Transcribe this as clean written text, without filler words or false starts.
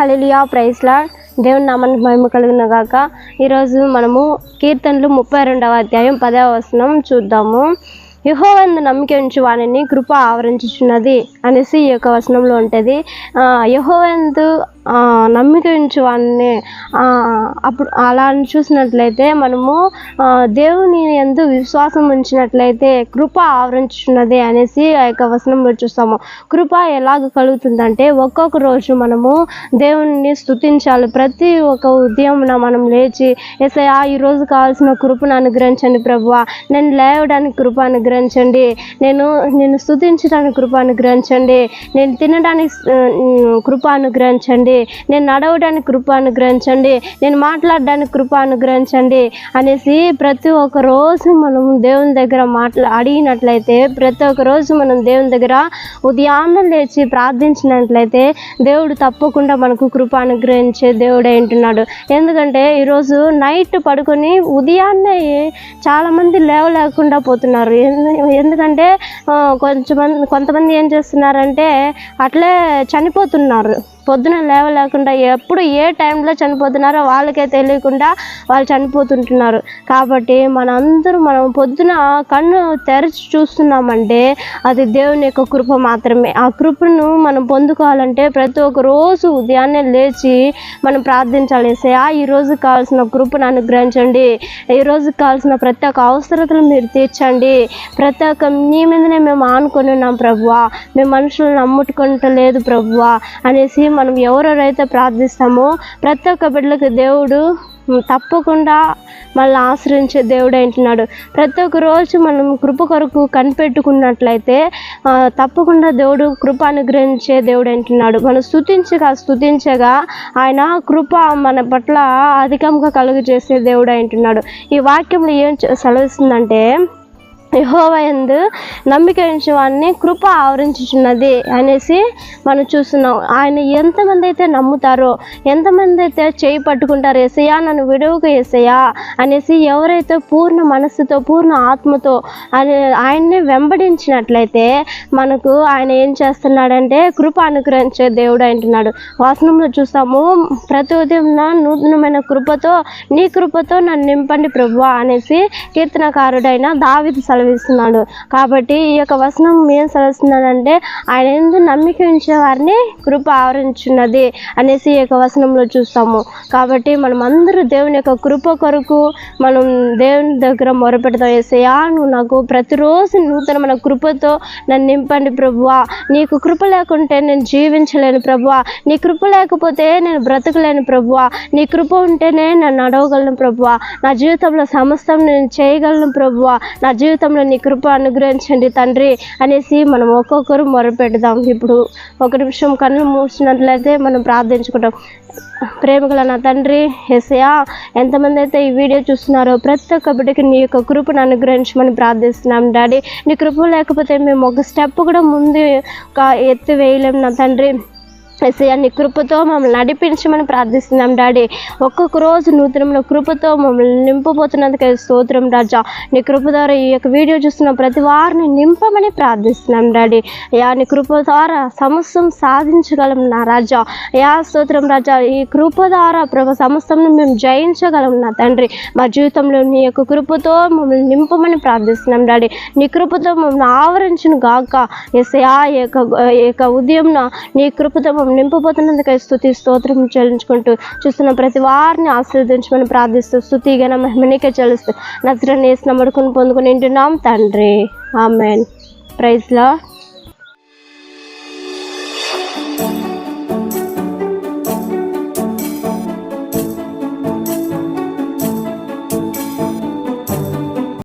హల్లెలూయా, praise lord. దేవుని నామానికి మహిమ కలుగును గాక. ఈరోజు మనము కీర్తనలు 32వ అధ్యాయం 10వ వచనం చూద్దాము. యెహోవాయందు నమ్మిక ఉంచు వానిని కృప ఆవరించుచున్నది అనేసి ఈ యొక్క వచనంలో ఉంటుంది. యెహోవాయందు నమ్మిక ఉంచు వాడిని అప్పుడు అలా చూసినట్లయితే మనము దేవుని యందు విశ్వాసం ఉంచినట్లయితే కృప ఆవరించున్నది అనేసి ఆ యొక్క వచనంలో చూస్తాము. కృప ఎలాగ కలుగుతుందంటే ఒక్కొక్క రోజు మనము దేవుని స్తుతించాలి. ప్రతి ఒక్క ఉదయంన మనం లేచి యేసయ్యా ఈరోజు కావాల్సిన కృపను అనుగ్రహించండి ప్రభువా, నేను లేవడానికి కృప అనుగ్రహించండి, నేను స్తుతించడానికి కృప అనుగ్రహించండి, నేను తినడానికి కృప అనుగ్రహించండి, నేను నడవడానికి కృప అనుగ్రహించండి, నేను మాట్లాడడానికి కృప అనుగ్రహించండి అనేసి ప్రతి ఒక్క రోజు మనం దేవుని దగ్గర అడిగినట్లయితే, ప్రతి ఒక్క రోజు మనం దేవుని దగ్గర ఉదయాన్నే లేచి ప్రార్థించినట్లయితే దేవుడు తప్పకుండా మనకు కృప అనుగ్రహించే దేవుడే ఉంటున్నాడు. ఎందుకంటే ఈరోజు నైట్ పడుకొని ఉదయాన్నే చాలామంది లేవలేకుండా పోతున్నారు. ఎందుకంటే కొంతమంది ఏం చేస్తున్నారంటే అట్లే చనిపోతున్నారు. పొద్దున లేవలేకుండా ఎప్పుడు ఏ టైంలో చనిపోతున్నారో వాళ్ళకే తెలియకుండా వాళ్ళు చనిపోతుంటున్నారు. కాబట్టి మనం పొద్దున కన్ను తెరిచి చూస్తున్నామంటే అది దేవుని యొక్క కృప మాత్రమే. ఆ కృపను మనం పొందుకోవాలంటే ప్రతి ఒక్క రోజు ఉదయాన్నే లేచి మనం ప్రార్థించాలి. యేసయ్యా ఈరోజు కావాల్సిన కృపను అనుగ్రహించండి, ఈరోజు కావాల్సిన ప్రతి ఒక్క అవసరతలు మీరు తీర్చండి, ప్రతి ఒక్క నీ మీదనే మేము ఆనుకొని ఉన్నాం ప్రభువా, మేము మనుషులను నమ్ముకుంటలేదు ప్రభువా అనేసి మనం ఎవరెవరైతే ప్రార్థిస్తామో ప్రతి ఒక్క బిడ్డలకు దేవుడు తప్పకుండా మళ్ళీ ఆశ్రయించే దేవుడు అంటున్నాడు. ప్రతి ఒక్క రోజు మనం కృప కొరకు కనిపెట్టుకున్నట్లయితే తప్పకుండా దేవుడు కృప అనుగ్రహించే దేవుడు అంటున్నాడు. మనం స్తుతించగా ఆయన కృప మన పట్ల అధికంగా కలుగు చేసే దేవుడు అంటున్నాడు. ఈ వాక్యంలో ఏం సెలవిస్తుందంటే యెహోవాయందు నమ్మిక ఉంచు వారిని కృప ఆవరించుచున్నది అనేసి మనం చూస్తున్నాం. ఆయన ఎంతమంది అయితే నమ్ముతారో, ఎంతమంది అయితే చేయి పట్టుకుంటారో, యేసయ్యా నన్ను విడువకు యేసయ్యా అనేసి ఎవరైతే పూర్ణ మనస్సుతో పూర్ణ ఆత్మతో ఆయన్ని వెంబడించినట్లయితే మనకు ఆయన ఏం చేస్తున్నాడంటే కృప అనుగ్రహించే దేవుడు అంటున్నాడు. వచనంలో చూస్తాము, ప్రతి ఉదయం నూతనమైన కృపతో నీ కృపతో నన్ను నింపండి ప్రభువా అనేసి కీర్తనకారుడైన దావీదు సెలవిస్తున్నాడు. కాబట్టి ఈ యొక్క వచనం ఏం సెలవిస్తున్నాడంటే ఆయన యందు నమ్మిక ఉంచే వారిని కృప ఆవరించున్నది అనేసి ఈ యొక్క వచనంలో చూస్తాము. కాబట్టి మనం అందరూ దేవుని యొక్క కృప కొరకు మనం దేవుని దగ్గర మొరపెడతాం. యేసయ్యా నువ్వు నాకు ప్రతిరోజు నూతనమైన కృపతో నన్ను నింపండి ప్రభువా, నీకు కృప లేకుంటే నేను జీవించలేను ప్రభువా, నీ కృప లేకపోతే నేను బ్రతకలేను ప్రభువా, నీ కృప ఉంటేనే నేను నడవగలను ప్రభువా, నా జీవితంలో సమస్తం నేను చేయగలను ప్రభువా, నా జీవితంలో నీ కృప అనుగ్రహించండి తండ్రి అనేసి మనం ఒక్కొక్కరు మొరపెడదాం. ఇప్పుడు ఒక నిమిషం కళ్ళు మూసినట్లయితే మనం ప్రార్థించుకుంటాం. ప్రేమగల నా తండ్రి యేసయ్యా, ఎంతమంది అయితే ఈ వీడియో చూస్తున్నారో ప్రతి ఒక్క బిడ్డకి నీ యొక్క కృపను అనుగ్రహించమని ప్రార్థిస్తున్నాం డాడీ. నీ కృప లేకపోతే మేము ఒక స్టెప్ కూడా ముందు ఎత్తి వేయలేము నా తండ్రి. యేసయ్యా నీ కృపతో మమ్మల్ని నడిపించమని ప్రార్థిస్తున్నాం డాడీ. ఒక్కొక్క రోజు నూతనమైన కృపతో మమ్మల్ని నింపబోతున్నందుకు స్తోత్రం రాజా. నీ కృప ద్వారా ఈ యొక్క వీడియో చూస్తున్న ప్రతి వారిని నింపమని ప్రార్థిస్తున్నాం డాడీ. అయ్యా నీ కృప ద్వారా సమస్తం సాధించగలం నా రాజా. అయ్యా స్తోత్రం రాజా. ఈ కృప ద్వారా ప్రభు సమస్తం మేము జయించగలం నా తండ్రి. మా జీవితంలో నీ యొక్క కృపతో మమ్మల్ని నింపమని ప్రార్థిస్తున్నాం డాడీ. నీ కృపతో మమ్మల్ని ఆవరించును గాక యేసయ్యా. ఈ యొక్క ఉదయం నీ కృపతో నింపబోతున్నందుకు స్తోత్రం చెల్లించుకుంటూ చూస్తున్న ప్రతి వారిని ఆశీర్వదించమని ప్రార్థిస్తూ స్తుతి ఘన మహిమ నీకే చెల్లిస్తూ నజరేయుని యేసు నామమున పొందుకొని ఉంటున్నాం తండ్రి. ఆమేన్. Praise lord.